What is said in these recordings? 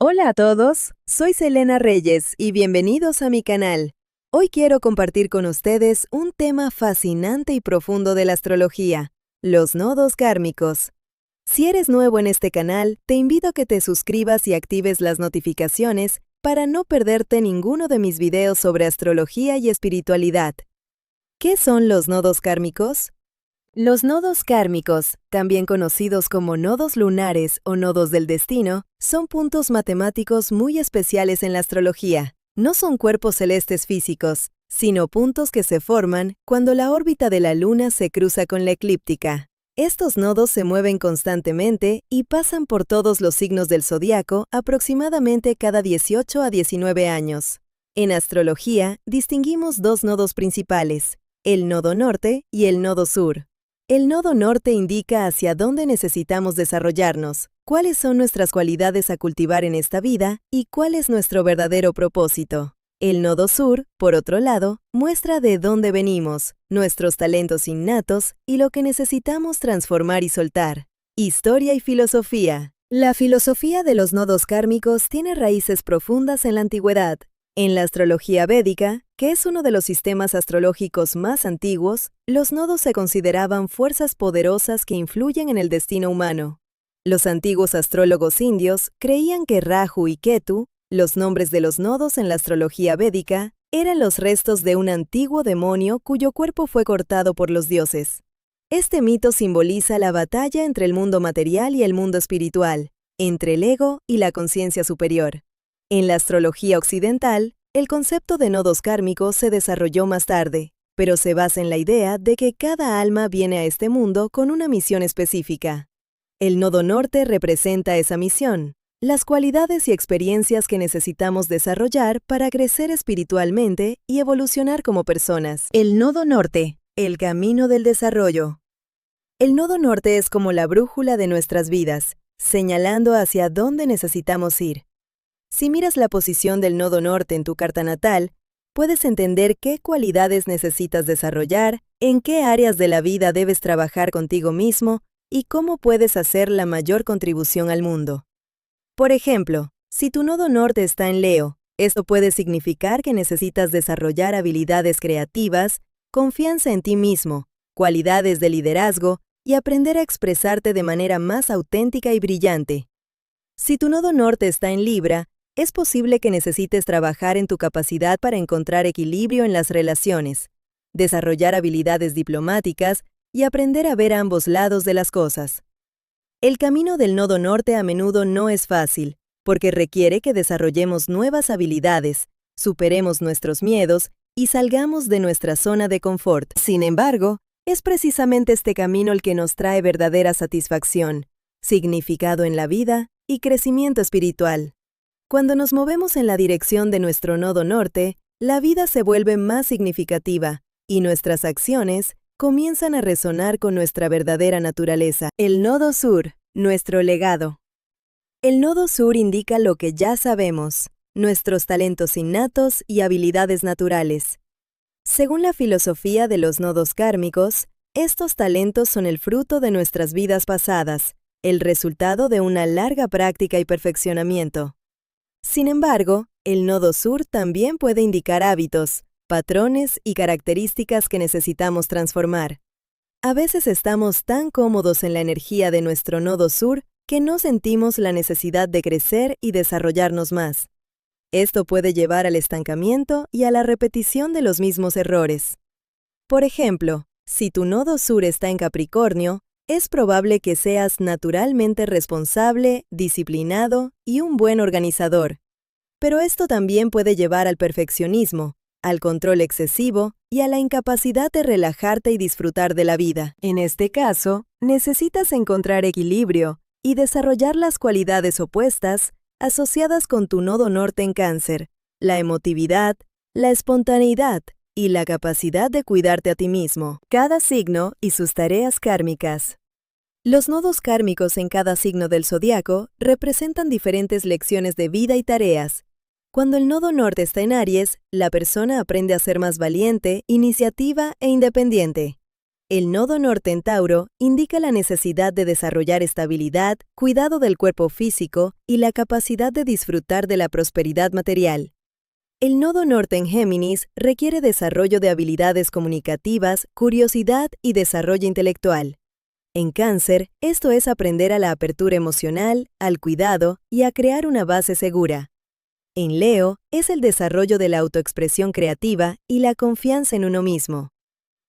Hola a todos, soy Selena Reyes y bienvenidos a mi canal. Hoy quiero compartir con ustedes un tema fascinante y profundo de la astrología, los nodos kármicos. Si eres nuevo en este canal, te invito a que te suscribas y actives las notificaciones para no perderte ninguno de mis videos sobre astrología y espiritualidad. ¿Qué son los nodos kármicos? Los nodos kármicos, también conocidos como nodos lunares o nodos del destino, son puntos matemáticos muy especiales en la astrología. No son cuerpos celestes físicos, sino puntos que se forman cuando la órbita de la Luna se cruza con la eclíptica. Estos nodos se mueven constantemente y pasan por todos los signos del zodiaco aproximadamente cada 18 a 19 años. En astrología, distinguimos dos nodos principales, el nodo norte y el nodo sur. El nodo norte indica hacia dónde necesitamos desarrollarnos, cuáles son nuestras cualidades a cultivar en esta vida y cuál es nuestro verdadero propósito. El nodo sur, por otro lado, muestra de dónde venimos, nuestros talentos innatos y lo que necesitamos transformar y soltar. Historia y filosofía. La filosofía de los nodos kármicos tiene raíces profundas en la antigüedad. En la astrología védica, que es uno de los sistemas astrológicos más antiguos, los nodos se consideraban fuerzas poderosas que influyen en el destino humano. Los antiguos astrólogos indios creían que Rahu y Ketu, los nombres de los nodos en la astrología védica, eran los restos de un antiguo demonio cuyo cuerpo fue cortado por los dioses. Este mito simboliza la batalla entre el mundo material y el mundo espiritual, entre el ego y la conciencia superior. En la astrología occidental, el concepto de nodos kármicos se desarrolló más tarde, pero se basa en la idea de que cada alma viene a este mundo con una misión específica. El nodo norte representa esa misión, las cualidades y experiencias que necesitamos desarrollar para crecer espiritualmente y evolucionar como personas. El nodo norte, el camino del desarrollo. El nodo norte es como la brújula de nuestras vidas, señalando hacia dónde necesitamos ir. Si miras la posición del nodo norte en tu carta natal, puedes entender qué cualidades necesitas desarrollar, en qué áreas de la vida debes trabajar contigo mismo y cómo puedes hacer la mayor contribución al mundo. Por ejemplo, si tu nodo norte está en Leo, esto puede significar que necesitas desarrollar habilidades creativas, confianza en ti mismo, cualidades de liderazgo y aprender a expresarte de manera más auténtica y brillante. Si tu nodo norte está en Libra, es posible que necesites trabajar en tu capacidad para encontrar equilibrio en las relaciones, desarrollar habilidades diplomáticas y aprender a ver ambos lados de las cosas. El camino del nodo norte a menudo no es fácil, porque requiere que desarrollemos nuevas habilidades, superemos nuestros miedos y salgamos de nuestra zona de confort. Sin embargo, es precisamente este camino el que nos trae verdadera satisfacción, significado en la vida y crecimiento espiritual. Cuando nos movemos en la dirección de nuestro nodo norte, la vida se vuelve más significativa y nuestras acciones comienzan a resonar con nuestra verdadera naturaleza. El nodo sur, nuestro legado. El nodo sur indica lo que ya sabemos, nuestros talentos innatos y habilidades naturales. Según la filosofía de los nodos kármicos, estos talentos son el fruto de nuestras vidas pasadas, el resultado de una larga práctica y perfeccionamiento. Sin embargo, el nodo sur también puede indicar hábitos, patrones y características que necesitamos transformar. A veces estamos tan cómodos en la energía de nuestro nodo sur que no sentimos la necesidad de crecer y desarrollarnos más. Esto puede llevar al estancamiento y a la repetición de los mismos errores. Por ejemplo, si tu nodo sur está en Capricornio, es probable que seas naturalmente responsable, disciplinado y un buen organizador. Pero esto también puede llevar al perfeccionismo, al control excesivo y a la incapacidad de relajarte y disfrutar de la vida. En este caso, necesitas encontrar equilibrio y desarrollar las cualidades opuestas asociadas con tu nodo norte en Cáncer, la emotividad, la espontaneidad y la capacidad de cuidarte a ti mismo. Cada signo y sus tareas kármicas. Los nodos kármicos en cada signo del zodiaco representan diferentes lecciones de vida y tareas. Cuando el nodo norte está en Aries, la persona aprende a ser más valiente, iniciativa e independiente. El nodo norte en Tauro indica la necesidad de desarrollar estabilidad, cuidado del cuerpo físico y la capacidad de disfrutar de la prosperidad material. El nodo norte en Géminis requiere desarrollo de habilidades comunicativas, curiosidad y desarrollo intelectual. En Cáncer, esto es aprender a la apertura emocional, al cuidado y a crear una base segura. En Leo, es el desarrollo de la autoexpresión creativa y la confianza en uno mismo.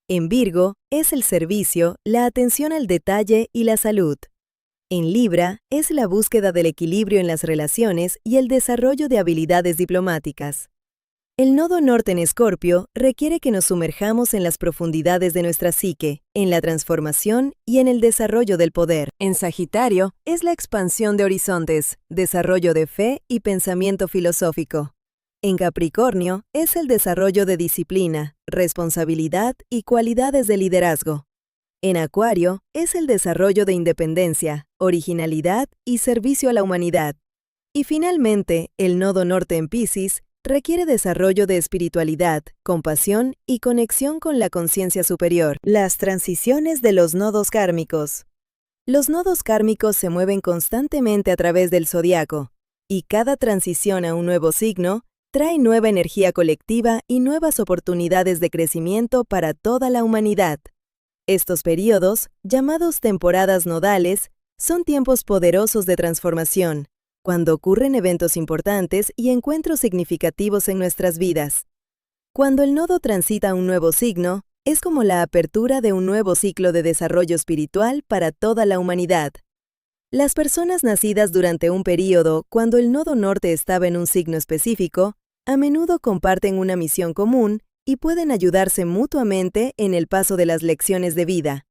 En Virgo, es el servicio, la atención al detalle y la salud. En Libra, es la búsqueda del equilibrio en las relaciones y el desarrollo de habilidades diplomáticas. El nodo norte en Escorpio requiere que nos sumerjamos en las profundidades de nuestra psique, en la transformación y en el desarrollo del poder. En Sagitario, es la expansión de horizontes, desarrollo de fe y pensamiento filosófico. En Capricornio, es el desarrollo de disciplina, responsabilidad y cualidades de liderazgo. En Acuario, es el desarrollo de independencia, originalidad y servicio a la humanidad. Y finalmente, el nodo norte en Piscis requiere desarrollo de espiritualidad, compasión y conexión con la conciencia superior. Las transiciones de los nodos kármicos. Los nodos kármicos se mueven constantemente a través del zodiaco, y cada transición a un nuevo signo trae nueva energía colectiva y nuevas oportunidades de crecimiento para toda la humanidad. Estos periodos, llamados temporadas nodales, son tiempos poderosos de transformación, cuando ocurren eventos importantes y encuentros significativos en nuestras vidas. Cuando el nodo transita un nuevo signo, es como la apertura de un nuevo ciclo de desarrollo espiritual para toda la humanidad. Las personas nacidas durante un período cuando el nodo norte estaba en un signo específico, a menudo comparten una misión común y pueden ayudarse mutuamente en el paso de las lecciones de vida.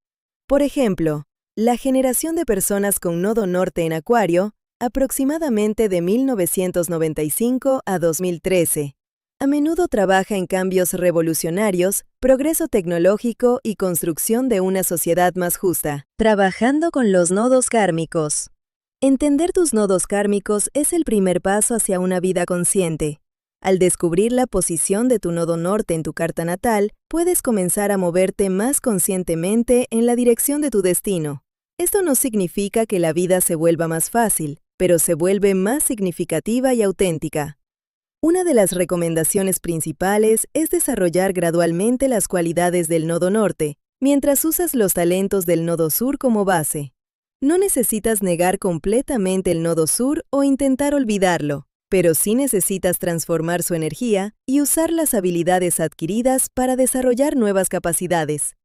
Por ejemplo, la generación de personas con nodo norte en Acuario, aproximadamente de 1995 a 2013, a menudo trabaja en cambios revolucionarios, progreso tecnológico y construcción de una sociedad más justa. Trabajando con los nodos kármicos. Entender tus nodos kármicos es el primer paso hacia una vida consciente. Al descubrir la posición de tu nodo norte en tu carta natal, puedes comenzar a moverte más conscientemente en la dirección de tu destino. Esto no significa que la vida se vuelva más fácil, pero se vuelve más significativa y auténtica. Una de las recomendaciones principales es desarrollar gradualmente las cualidades del nodo norte, mientras usas los talentos del nodo sur como base. No necesitas negar completamente el nodo sur o intentar olvidarlo, pero sí necesitas transformar su energía y usar las habilidades adquiridas para desarrollar nuevas capacidades.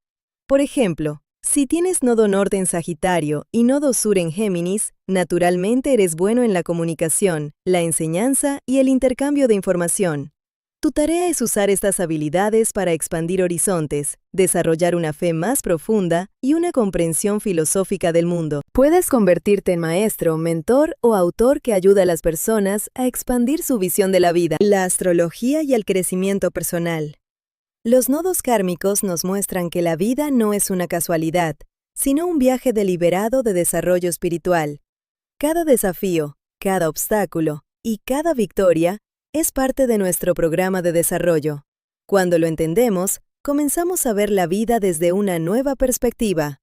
Por ejemplo, si tienes nodo norte en Sagitario y nodo sur en Géminis, naturalmente eres bueno en la comunicación, la enseñanza y el intercambio de información. Tu tarea es usar estas habilidades para expandir horizontes, desarrollar una fe más profunda y una comprensión filosófica del mundo. Puedes convertirte en maestro, mentor o autor que ayuda a las personas a expandir su visión de la vida. La astrología y el crecimiento personal. Los nodos kármicos nos muestran que la vida no es una casualidad, sino un viaje deliberado de desarrollo espiritual. Cada desafío, cada obstáculo y cada victoria es parte de nuestro programa de desarrollo. Cuando lo entendemos, comenzamos a ver la vida desde una nueva perspectiva.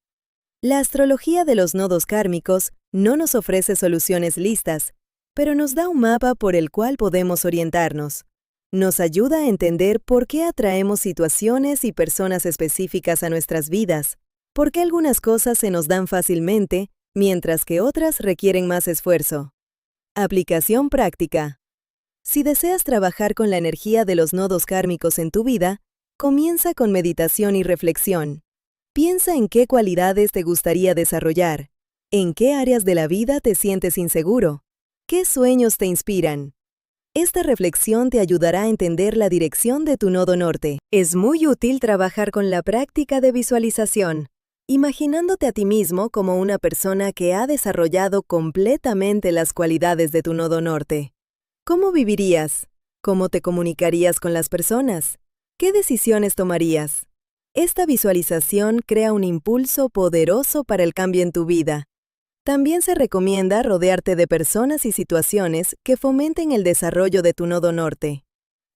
La astrología de los nodos kármicos no nos ofrece soluciones listas, pero nos da un mapa por el cual podemos orientarnos. Nos ayuda a entender por qué atraemos situaciones y personas específicas a nuestras vidas, por qué algunas cosas se nos dan fácilmente, mientras que otras requieren más esfuerzo. Aplicación práctica. Si deseas trabajar con la energía de los nodos kármicos en tu vida, comienza con meditación y reflexión. Piensa en qué cualidades te gustaría desarrollar, en qué áreas de la vida te sientes inseguro, qué sueños te inspiran. Esta reflexión te ayudará a entender la dirección de tu nodo norte. Es muy útil trabajar con la práctica de visualización, imaginándote a ti mismo como una persona que ha desarrollado completamente las cualidades de tu nodo norte. ¿Cómo vivirías? ¿Cómo te comunicarías con las personas? ¿Qué decisiones tomarías? Esta visualización crea un impulso poderoso para el cambio en tu vida. También se recomienda rodearte de personas y situaciones que fomenten el desarrollo de tu nodo norte.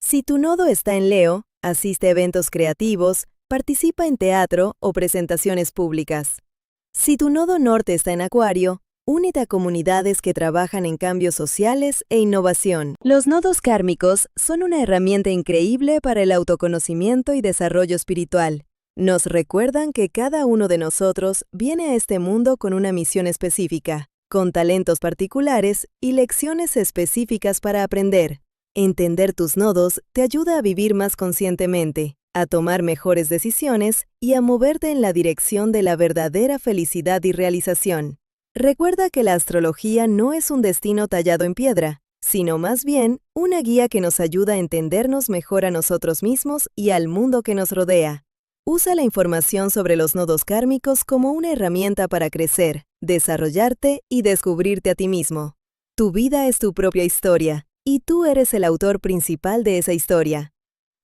Si tu nodo está en Leo, asiste a eventos creativos, Participa en teatro o presentaciones públicas. Si tu nodo norte está en Acuario, únete a comunidades que trabajan en cambios sociales e innovación. Los nodos kármicos son una herramienta increíble para el autoconocimiento y desarrollo espiritual. Nos recuerdan que cada uno de nosotros viene a este mundo con una misión específica, con talentos particulares y lecciones específicas para aprender. Entender tus nodos te ayuda a vivir más conscientemente, a tomar mejores decisiones y a moverte en la dirección de la verdadera felicidad y realización. Recuerda que la astrología no es un destino tallado en piedra, sino más bien una guía que nos ayuda a entendernos mejor a nosotros mismos y al mundo que nos rodea. Usa la información sobre los nodos kármicos como una herramienta para crecer, desarrollarte y descubrirte a ti mismo. Tu vida es tu propia historia, y tú eres el autor principal de esa historia.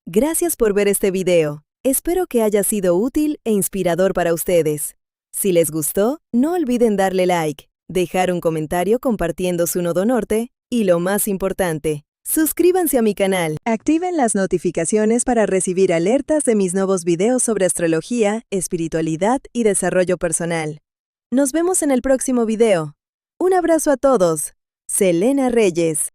Gracias por ver este video. Espero que haya sido útil e inspirador para ustedes. Si les gustó, no olviden darle like, dejar un comentario compartiendo su nodo norte y, lo más importante, suscríbanse a mi canal. Activen las notificaciones para recibir alertas de mis nuevos videos sobre astrología, espiritualidad y desarrollo personal. Nos vemos en el próximo video. Un abrazo a todos. Selena Reyes.